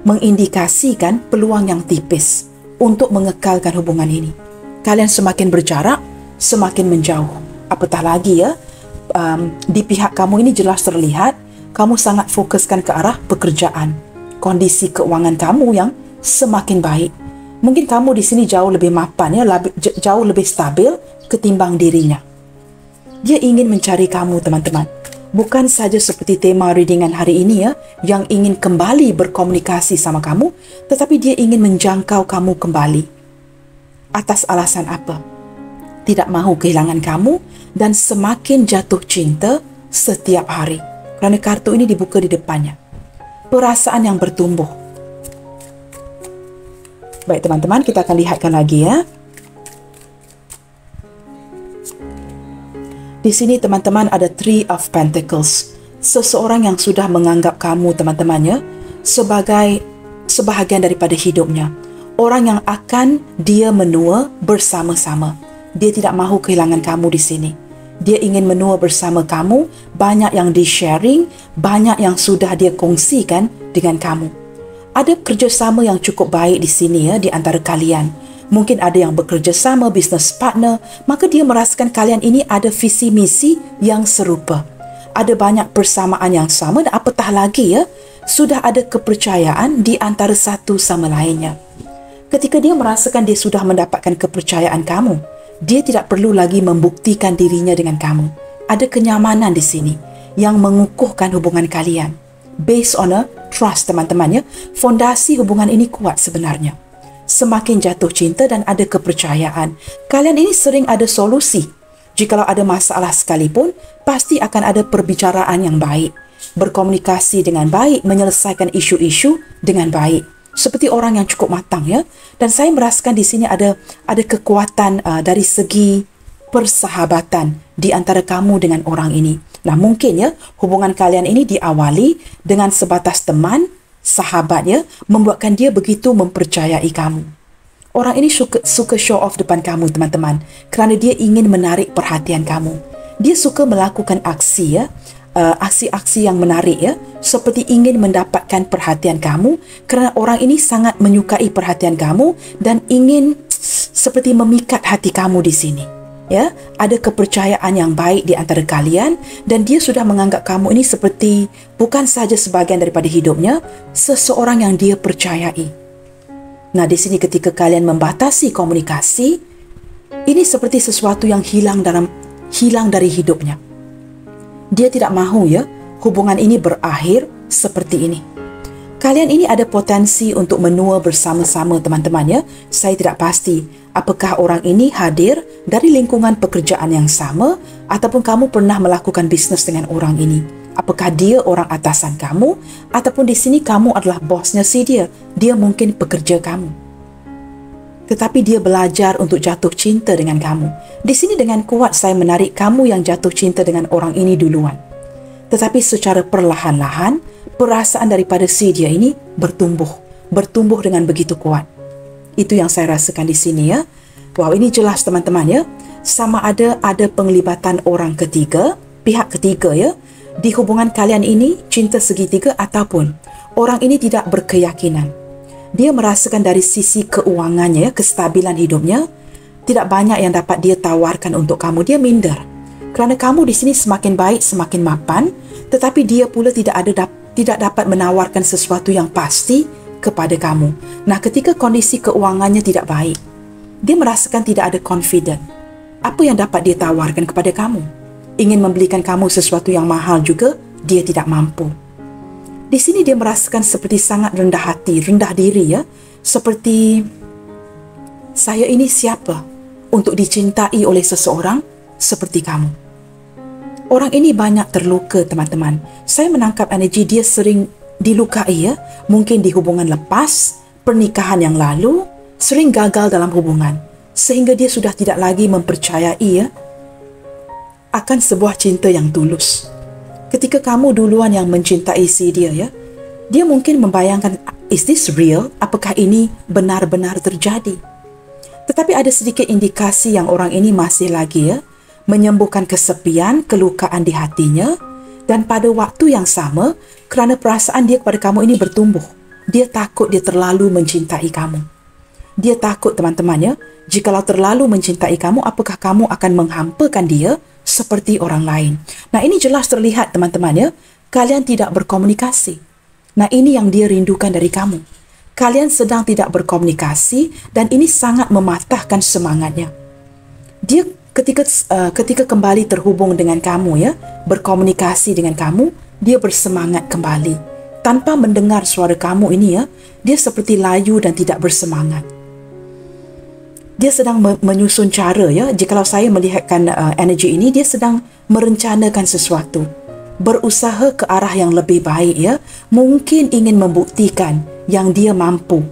mengindikasikan peluang yang tipis untuk mengekalkan hubungan ini. Kalian semakin berjarak, semakin menjauh. Apatah lagi di pihak kamu ini jelas terlihat, kamu sangat fokuskan ke arah pekerjaan. Kondisi keuangan kamu yang semakin baik. Mungkin kamu di sini jauh lebih mapan, jauh lebih stabil ketimbang dirinya. Dia ingin mencari kamu, teman-teman. Bukan saja seperti tema readingan hari ini yang ingin kembali berkomunikasi sama kamu, tetapi dia ingin menjangkau kamu kembali. Atas alasan apa? Tidak mahu kehilangan kamu dan semakin jatuh cinta setiap hari. Kerana kartu ini dibuka di depannya. Perasaan yang bertumbuh. Baik teman-teman, kita akan lihatkan lagi Di sini teman-teman ada Three of Pentacles. Seseorang yang sudah menganggap kamu teman-temannya sebagai sebahagian daripada hidupnya. Orang yang akan dia menua bersama-sama. Dia tidak mahu kehilangan kamu di sini. Dia ingin menua bersama kamu. Banyak yang di-sharing, banyak yang sudah dia kongsikan dengan kamu. Ada kerjasama yang cukup baik di sini ya di antara kalian. Mungkin ada yang bekerjasama, business partner, maka dia merasakan kalian ini ada visi misi yang serupa. Ada banyak persamaan yang sama dan apatah lagi ya, sudah ada kepercayaan di antara satu sama lainnya. Ketika dia merasakan dia sudah mendapatkan kepercayaan kamu, dia tidak perlu lagi membuktikan dirinya dengan kamu. Ada kenyamanan di sini yang mengukuhkan hubungan kalian. Based on a trust, teman-teman ya. Fondasi hubungan ini kuat sebenarnya. Semakin jatuh cinta dan ada kepercayaan, kalian ini sering ada solusi. Jikalau ada masalah sekalipun, pasti akan ada perbicaraan yang baik. Berkomunikasi dengan baik, menyelesaikan isu-isu dengan baik. Seperti orang yang cukup matang ya. Dan saya merasakan di sini ada kekuatan dari segi persahabatan di antara kamu dengan orang ini. Nah, mungkin ya hubungan kalian ini diawali dengan sebatas teman, sahabat ya, membuatkan dia begitu mempercayai kamu. Orang ini suka show off depan kamu, teman-teman, kerana dia ingin menarik perhatian kamu. Dia suka melakukan aksi ya, aksi-aksi yang menarik ya, seperti ingin mendapatkan perhatian kamu, kerana orang ini sangat menyukai perhatian kamu dan ingin seperti memikat hati kamu di sini. Ya, ada kepercayaan yang baik di antara kalian dan dia sudah menganggap kamu ini seperti bukan sahaja sebahagian daripada hidupnya, seseorang yang dia percayai. Nah, di sini ketika kalian membatasi komunikasi, ini seperti sesuatu yang hilang dari hidupnya. Dia tidak mahu ya hubungan ini berakhir seperti ini. Kalian ini ada potensi untuk menua bersama-sama, teman-teman ya. Saya tidak pasti apakah orang ini hadir dari lingkungan pekerjaan yang sama ataupun kamu pernah melakukan bisnes dengan orang ini. Apakah dia orang atasan kamu ataupun di sini kamu adalah bosnya si dia. Dia mungkin pekerja kamu. Tetapi dia belajar untuk jatuh cinta dengan kamu. Di sini dengan kuat saya menarik kamu yang jatuh cinta dengan orang ini duluan. Tetapi secara perlahan-lahan, perasaan daripada si dia ini bertumbuh dengan begitu kuat. Itu yang saya rasakan di sini ya. Wow, ini jelas teman-teman ya. Sama ada penglibatan orang ketiga, pihak ketiga ya, di hubungan kalian ini, cinta segitiga ataupun orang ini tidak berkeyakinan. Dia merasakan dari sisi keuangannya ya, kestabilan hidupnya, tidak banyak yang dapat dia tawarkan untuk kamu. Dia minder. Kerana kamu di sini semakin baik, semakin mapan, tetapi dia pula tidak dapat menawarkan sesuatu yang pasti kepada kamu. Nah, ketika kondisi keuangannya tidak baik, dia merasakan tidak ada confident. Apa yang dapat dia tawarkan kepada kamu? Ingin membelikan kamu sesuatu yang mahal juga, dia tidak mampu. Di sini dia merasakan seperti sangat rendah hati, rendah diri ya. Seperti, saya ini siapa untuk dicintai oleh seseorang seperti kamu? Orang ini banyak terluka, teman-teman. Saya menangkap energi dia sering dilukai ya. Mungkin di hubungan lepas, pernikahan yang lalu, sering gagal dalam hubungan. Sehingga dia sudah tidak lagi mempercayai ya, akan sebuah cinta yang tulus. Ketika kamu duluan yang mencintai si dia ya, dia mungkin membayangkan, is this real? Apakah ini benar-benar terjadi? Tetapi ada sedikit indikasi yang orang ini masih lagi ya, menyembuhkan kesepian, kelukaan di hatinya, dan pada waktu yang sama, kerana perasaan dia kepada kamu ini bertumbuh, dia takut dia terlalu mencintai kamu. Dia takut, teman-teman ya, jikalau terlalu mencintai kamu, apakah kamu akan menghampakan dia seperti orang lain. Nah, ini jelas terlihat, teman-teman ya, kalian tidak berkomunikasi. Nah, ini yang dia rindukan dari kamu. Kalian sedang tidak berkomunikasi dan ini sangat mematahkan semangatnya. Dia ketika kembali terhubung dengan kamu ya, berkomunikasi dengan kamu, dia bersemangat kembali. Tanpa mendengar suara kamu ini ya, dia seperti layu dan tidak bersemangat. Dia sedang menyusun cara ya, jikalau saya melihatkan energi ini, dia sedang merencanakan sesuatu. Berusaha ke arah yang lebih baik ya, mungkin ingin membuktikan yang dia mampu.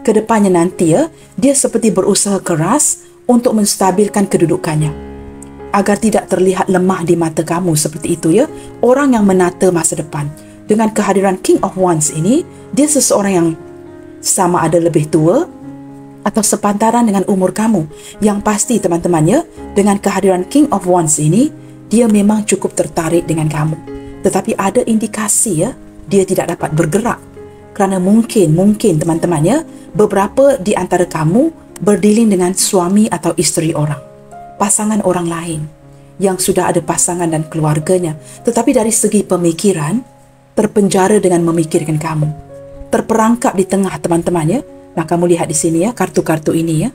Kedepannya nanti ya, dia seperti berusaha keras untuk menstabilkan kedudukannya agar tidak terlihat lemah di mata kamu seperti itu ya. Orang yang menata masa depan. Dengan kehadiran King of Wands ini, dia seseorang yang sama ada lebih tua atau sepantaran dengan umur kamu. Yang pasti teman-teman ya, dengan kehadiran King of Wands ini, dia memang cukup tertarik dengan kamu. Tetapi ada indikasi ya, dia tidak dapat bergerak. Kerana mungkin teman-teman ya, beberapa di antara kamu berdealing dengan suami atau isteri orang, pasangan orang lain yang sudah ada pasangan dan keluarganya, tetapi dari segi pemikiran terpenjara dengan memikirkan kamu, terperangkap di tengah teman-teman ya. Nah, kamu lihat di sini ya, kartu-kartu ini ya,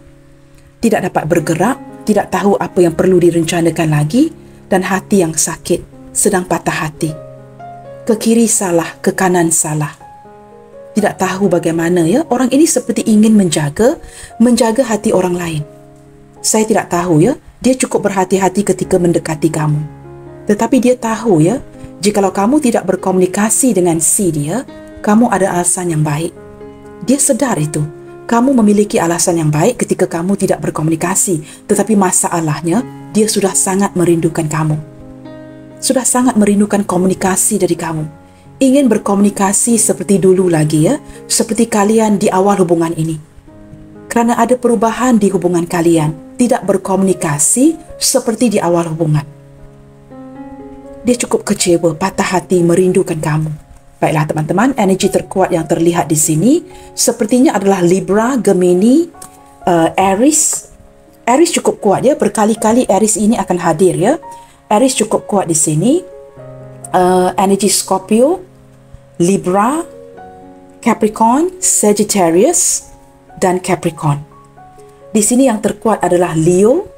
tidak dapat bergerak, tidak tahu apa yang perlu direncanakan lagi, dan hati yang sakit, sedang patah hati. Ke kiri salah, ke kanan salah. Tidak tahu bagaimana ya, orang ini seperti ingin menjaga hati orang lain. Saya tidak tahu ya, dia cukup berhati-hati ketika mendekati kamu. Tetapi dia tahu ya, jikalau kamu tidak berkomunikasi dengan si dia, kamu ada alasan yang baik. Dia sedar itu. Kamu memiliki alasan yang baik ketika kamu tidak berkomunikasi. Tetapi masalahnya, dia sudah sangat merindukan kamu. Sudah sangat merindukan komunikasi dari kamu. Ingin berkomunikasi seperti dulu lagi ya. Seperti kalian di awal hubungan ini. Kerana ada perubahan di hubungan kalian. Tidak berkomunikasi seperti di awal hubungan. Dia cukup kecewa, patah hati, merindukan kamu. Baiklah teman-teman, energi terkuat yang terlihat di sini sepertinya adalah Libra, Gemini, Aries. Aries cukup kuat ya, berkali-kali Aries ini akan hadir ya. Aries cukup kuat di sini. Energi Scorpio, Libra, Capricorn, Sagittarius dan Capricorn. Di sini yang terkuat adalah Leo,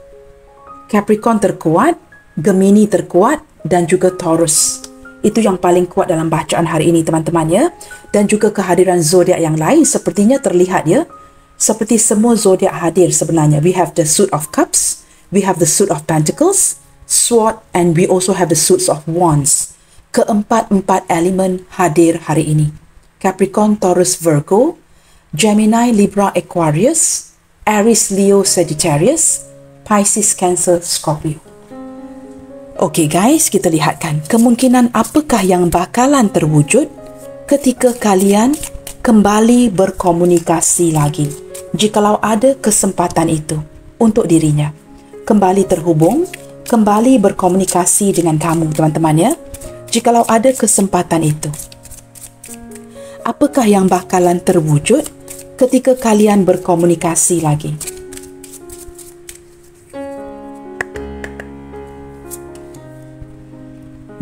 Capricorn terkuat, Gemini terkuat dan juga Taurus. Itu yang paling kuat dalam bacaan hari ini teman-teman ya. Dan juga kehadiran zodiak yang lain sepertinya terlihat ya. Seperti semua zodiak hadir sebenarnya. We have the Suit of Cups, we have the Suit of Pentacles, Sword, and we also have the Suits of Wands. Keempat-empat elemen hadir hari ini. Capricorn, Taurus, Virgo, Gemini, Libra, Aquarius, Aries, Leo, Sagittarius, Pisces, Cancer, Scorpio. Okey guys, kita lihatkan kemungkinan apakah yang bakalan terwujud ketika kalian kembali berkomunikasi lagi. Jikalau ada kesempatan itu untuk dirinya. Kembali terhubung, kembali berkomunikasi dengan kamu teman-teman ya. Jikalau ada kesempatan itu. Apakah yang bakalan terwujud ketika kalian berkomunikasi lagi?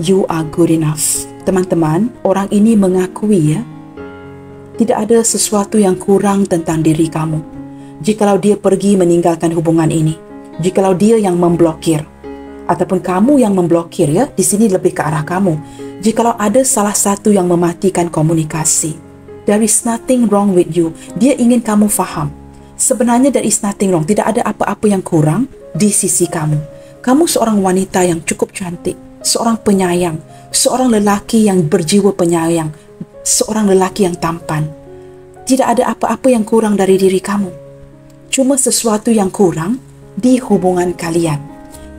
You are good enough. Teman-teman, orang ini mengakui ya, tidak ada sesuatu yang kurang tentang diri kamu. Jikalau dia pergi meninggalkan hubungan ini, jikalau dia yang memblokir, ataupun kamu yang memblokir ya, di sini lebih ke arah kamu. Jikalau ada salah satu yang mematikan komunikasi, there is nothing wrong with you. Dia ingin kamu faham. Sebenarnya there is nothing wrong. Tidak ada apa-apa yang kurang di sisi kamu. Kamu seorang wanita yang cukup cantik. Seorang penyayang, seorang lelaki yang berjiwa penyayang, seorang lelaki yang tampan. Tidak ada apa-apa yang kurang dari diri kamu. Cuma sesuatu yang kurang di hubungan kalian.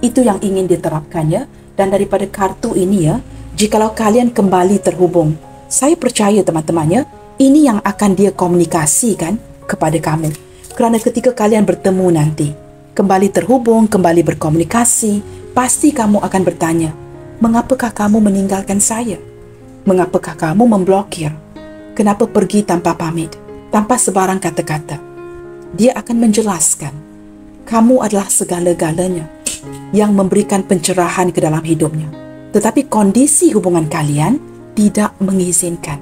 Itu yang ingin diterapkan ya. Dan daripada kartu ini ya, jikalau kalian kembali terhubung, saya percaya teman-teman ya, ini yang akan dia komunikasikan kepada kamu. Kerana ketika kalian bertemu nanti, kembali terhubung, kembali berkomunikasi, pasti kamu akan bertanya, mengapakah kamu meninggalkan saya? Mengapakah kamu memblokir? Kenapa pergi tanpa pamit? Tanpa sebarang kata-kata? Dia akan menjelaskan. Kamu adalah segala-galanya yang memberikan pencerahan ke dalam hidupnya. Tetapi kondisi hubungan kalian tidak mengizinkan.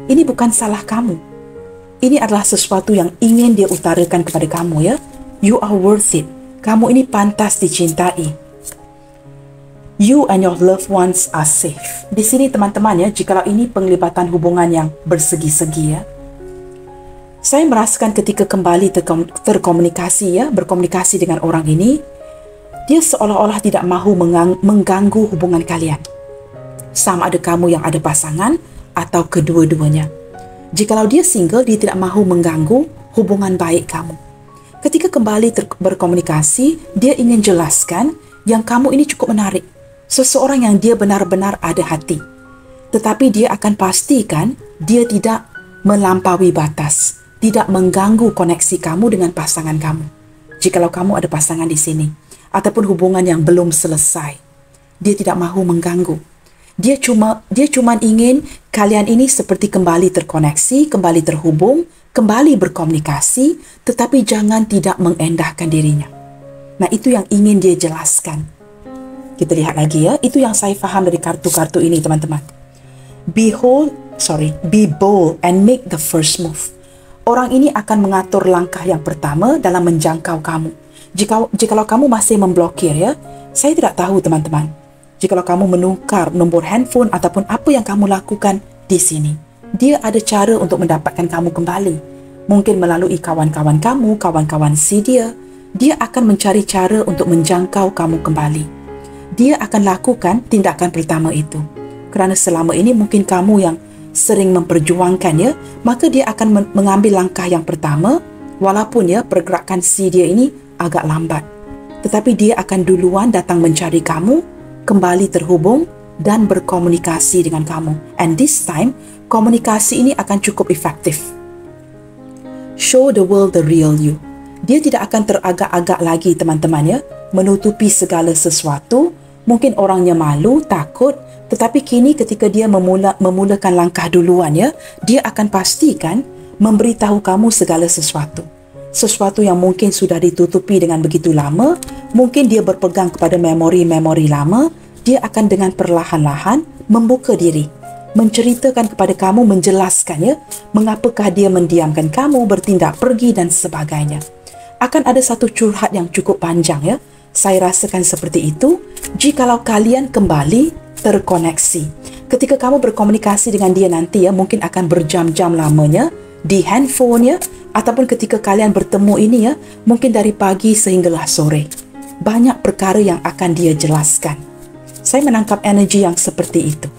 Ini bukan salah kamu. Ini adalah sesuatu yang ingin dia utarakan kepada kamu ya. You are worth it. Kamu ini pantas dicintai. You and your loved ones are safe. Di sini teman-teman ya, jikalau ini penglibatan hubungan yang bersegi-segi ya. Saya merasakan ketika kembali terkomunikasi ya, berkomunikasi dengan orang ini, dia seolah-olah tidak mahu mengganggu hubungan kalian. Sama ada kamu yang ada pasangan atau kedua-duanya. Jikalau dia single, dia tidak mahu mengganggu hubungan baik kamu. Ketika kembali berkomunikasi, dia ingin jelaskan yang kamu ini cukup menarik. Seseorang yang dia benar-benar ada hati. Tetapi dia akan pastikan dia tidak melampaui batas, tidak mengganggu koneksi kamu dengan pasangan kamu. Jikalau kamu ada pasangan di sini, ataupun hubungan yang belum selesai, dia tidak mahu mengganggu. Dia cuma ingin kalian ini seperti kembali terkoneksi, kembali terhubung, kembali berkomunikasi, tetapi jangan tidak mengendahkan dirinya. Nah, itu yang ingin dia jelaskan. Kita lihat lagi ya, itu yang saya faham dari kartu-kartu ini, teman-teman. Be bold and make the first move. Orang ini akan mengatur langkah yang pertama dalam menjangkau kamu. Jikalau kamu masih memblokir ya, saya tidak tahu teman-teman. Jikalau kamu menukar nombor handphone ataupun apa yang kamu lakukan di sini, dia ada cara untuk mendapatkan kamu kembali. Mungkin melalui kawan-kawan kamu, kawan-kawan si dia akan mencari cara untuk menjangkau kamu kembali. Dia akan lakukan tindakan pertama itu. Kerana selama ini mungkin kamu yang sering memperjuangkannya, maka dia akan mengambil langkah yang pertama, walaupun ya pergerakan si dia ini agak lambat. Tetapi dia akan duluan datang mencari kamu, kembali terhubung dan berkomunikasi dengan kamu. And this time, komunikasi ini akan cukup efektif. Show the world the real you. Dia tidak akan teragak-agak lagi teman-teman ya, menutupi segala sesuatu. Mungkin orangnya malu, takut, tetapi kini ketika dia memulakan langkah duluan ya, dia akan pastikan memberitahu kamu segala sesuatu. Sesuatu yang mungkin sudah ditutupi dengan begitu lama, mungkin dia berpegang kepada memori-memori lama, dia akan dengan perlahan-lahan membuka diri, menceritakan kepada kamu, menjelaskan ya, mengapakah dia mendiamkan kamu, bertindak pergi dan sebagainya. Akan ada satu curhat yang cukup panjang ya. Saya rasakan seperti itu jikalau kalian kembali terkoneksi. Ketika kamu berkomunikasi dengan dia nanti ya, mungkin akan berjam-jam lamanya di handphone ya, ataupun ketika kalian bertemu ini ya, mungkin dari pagi sehinggalah sore. Banyak perkara yang akan dia jelaskan. Saya menangkap energi yang seperti itu.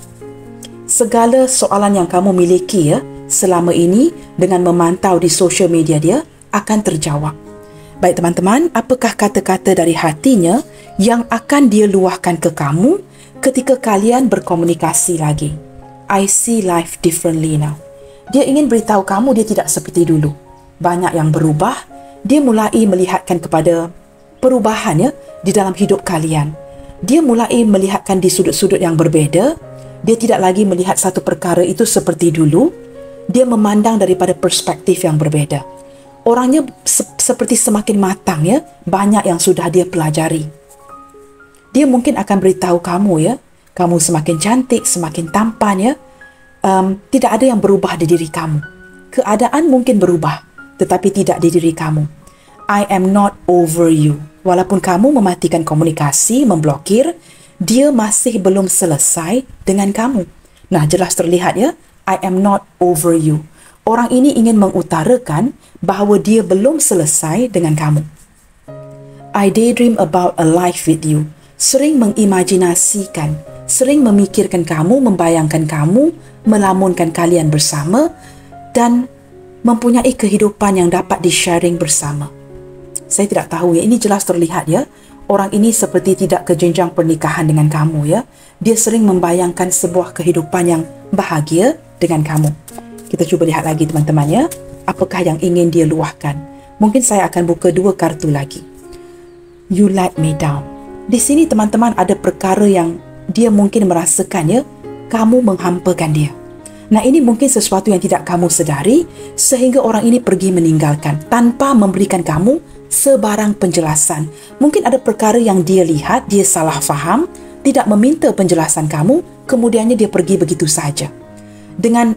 Segala soalan yang kamu miliki ya, selama ini dengan memantau di social media dia akan terjawab. Baik teman-teman, apakah kata-kata dari hatinya yang akan dia luahkan ke kamu ketika kalian berkomunikasi lagi? I see life differently now. Dia ingin beritahu kamu dia tidak seperti dulu. Banyak yang berubah. Dia mulai melihatkan kepada perubahannya di dalam hidup kalian. Dia mulai melihatkan di sudut-sudut yang berbeza. Dia tidak lagi melihat satu perkara itu seperti dulu. Dia memandang daripada perspektif yang berbeza. Orangnya seperti semakin matang ya. Banyak yang sudah dia pelajari. Dia mungkin akan beritahu kamu ya, kamu semakin cantik, semakin tampan ya. Tidak ada yang berubah di diri kamu. Keadaan mungkin berubah, tetapi tidak di diri kamu. I am not over you. Walaupun kamu mematikan komunikasi, memblokir, dia masih belum selesai dengan kamu. Nah, jelas terlihat ya, I am not over you. Orang ini ingin mengutarakan bahawa dia belum selesai dengan kamu. I daydream about a life with you. Sering mengimajinasikan, sering memikirkan kamu, membayangkan kamu, melamunkan kalian bersama dan mempunyai kehidupan yang dapat di-sharing bersama. Saya tidak tahu ya, ini jelas terlihat ya. Orang ini seperti tidak ke jenjang pernikahan dengan kamu ya. Dia sering membayangkan sebuah kehidupan yang bahagia dengan kamu. Kita cuba lihat lagi teman-teman ya. Apakah yang ingin dia luahkan? Mungkin saya akan buka 2 kartu lagi. You let me down. Di sini teman-teman ada perkara yang dia mungkin merasakan ya, kamu menghampakan dia. Nah, ini mungkin sesuatu yang tidak kamu sedari sehingga orang ini pergi meninggalkan tanpa memberikan kamu sebarang penjelasan. Mungkin ada perkara yang dia lihat, dia salah faham, tidak meminta penjelasan kamu, kemudiannya dia pergi begitu saja. Dengan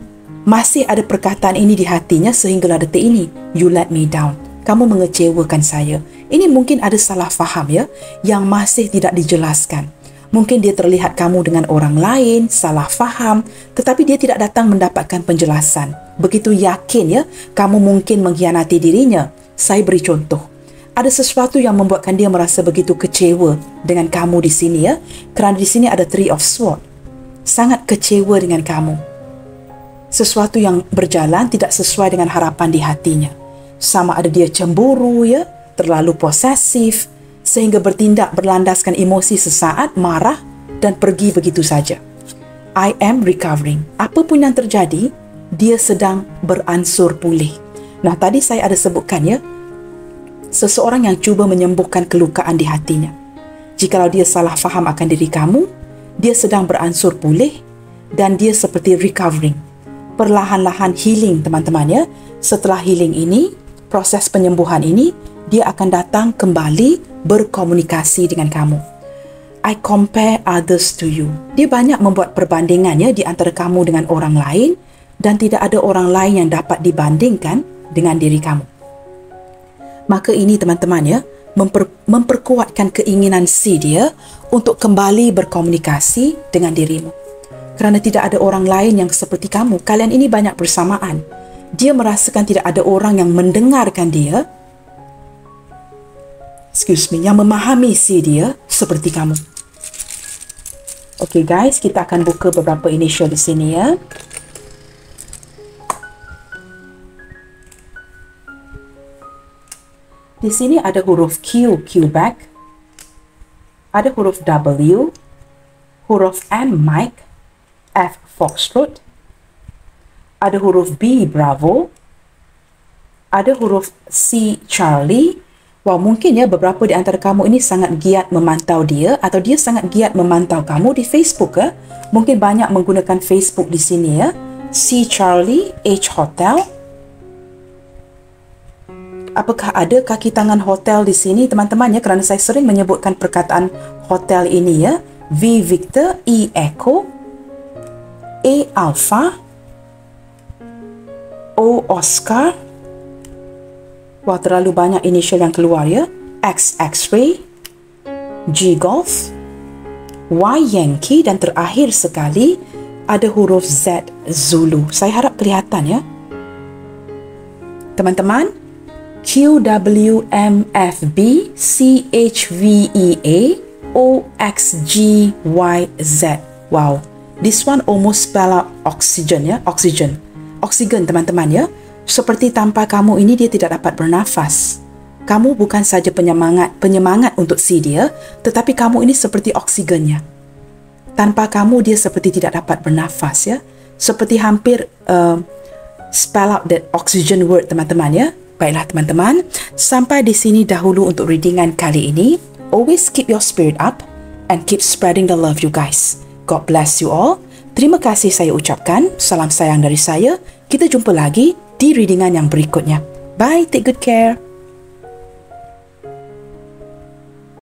masih ada perkataan ini di hatinya sehinggalah detik ini, you let me down. Kamu mengecewakan saya. Ini mungkin ada salah faham ya, yang masih tidak dijelaskan. Mungkin dia terlihat kamu dengan orang lain, salah faham, tetapi dia tidak datang mendapatkan penjelasan. Begitu yakin ya, kamu mungkin mengkhianati dirinya. Saya beri contoh. Ada sesuatu yang membuatkan dia merasa begitu kecewa dengan kamu di sini ya, kerana di sini ada 3 of Swords. Sangat kecewa dengan kamu. Sesuatu yang berjalan tidak sesuai dengan harapan di hatinya. Sama ada dia cemburu ya, terlalu posesif, sehingga bertindak berlandaskan emosi sesaat, marah dan pergi begitu saja. I am recovering. Apapun yang terjadi, dia sedang beransur pulih. Nah, tadi saya ada sebutkan ya, seseorang yang cuba menyembuhkan kelukaan di hatinya. Jikalau dia salah faham akan diri kamu, dia sedang beransur pulih dan dia seperti recovering. Perlahan-lahan healing, teman-teman ya. Setelah healing ini, proses penyembuhan ini, dia akan datang kembali berkomunikasi dengan kamu. I compare others to you. Dia banyak membuat perbandingan ya di antara kamu dengan orang lain dan tidak ada orang lain yang dapat dibandingkan dengan diri kamu. Maka ini teman-teman ya, memperkuatkan keinginan si dia untuk kembali berkomunikasi dengan dirimu. Kerana tidak ada orang lain yang seperti kamu. Kalian ini banyak bersamaan. Dia merasakan tidak ada orang yang mendengarkan dia, yang memahami si dia seperti kamu. Okay guys, kita akan buka beberapa initial di sini ya. Di sini ada huruf Q, Quebec. Ada huruf W, huruf M, Mike, F, Foxtrot. Ada huruf B, Bravo. Ada huruf C, Charlie. Wah, mungkin ya beberapa di antara kamu ini sangat giat memantau dia atau dia sangat giat memantau kamu di Facebook ya. Mungkin banyak menggunakan Facebook di sini ya. C, Charlie, H, Hotel. Apakah ada kaki tangan hotel di sini teman-teman ya? Kerana saya sering menyebutkan perkataan hotel ini ya. V, Victor, E, Echo, A, Alpha, O, Oscar. Wah, terlalu banyak initial yang keluar ya. X, X-ray, G, Golf, Y, Yankee dan terakhir sekali ada huruf Z, Zulu. Saya harap kelihatan ya. Teman-teman, Q, W, M, F, B, C, H, V, E, A, O, X, G, Y, Z. Wow. This one almost spell out oxygen ya, oxygen. Oksigen teman-teman ya. Seperti tanpa kamu ini dia tidak dapat bernafas. Kamu bukan saja penyemangat untuk si dia, tetapi kamu ini seperti oksigennya. Tanpa kamu dia seperti tidak dapat bernafas ya. Seperti hampir spell out that oxygen word teman-teman ya. Baiklah teman-teman, sampai di sini dahulu untuk readingan kali ini. Always keep your spirit up and keep spreading the love you guys. God bless you all. Terima kasih saya ucapkan. Salam sayang dari saya. Kita jumpa lagi di readingan yang berikutnya. Bye, take good care.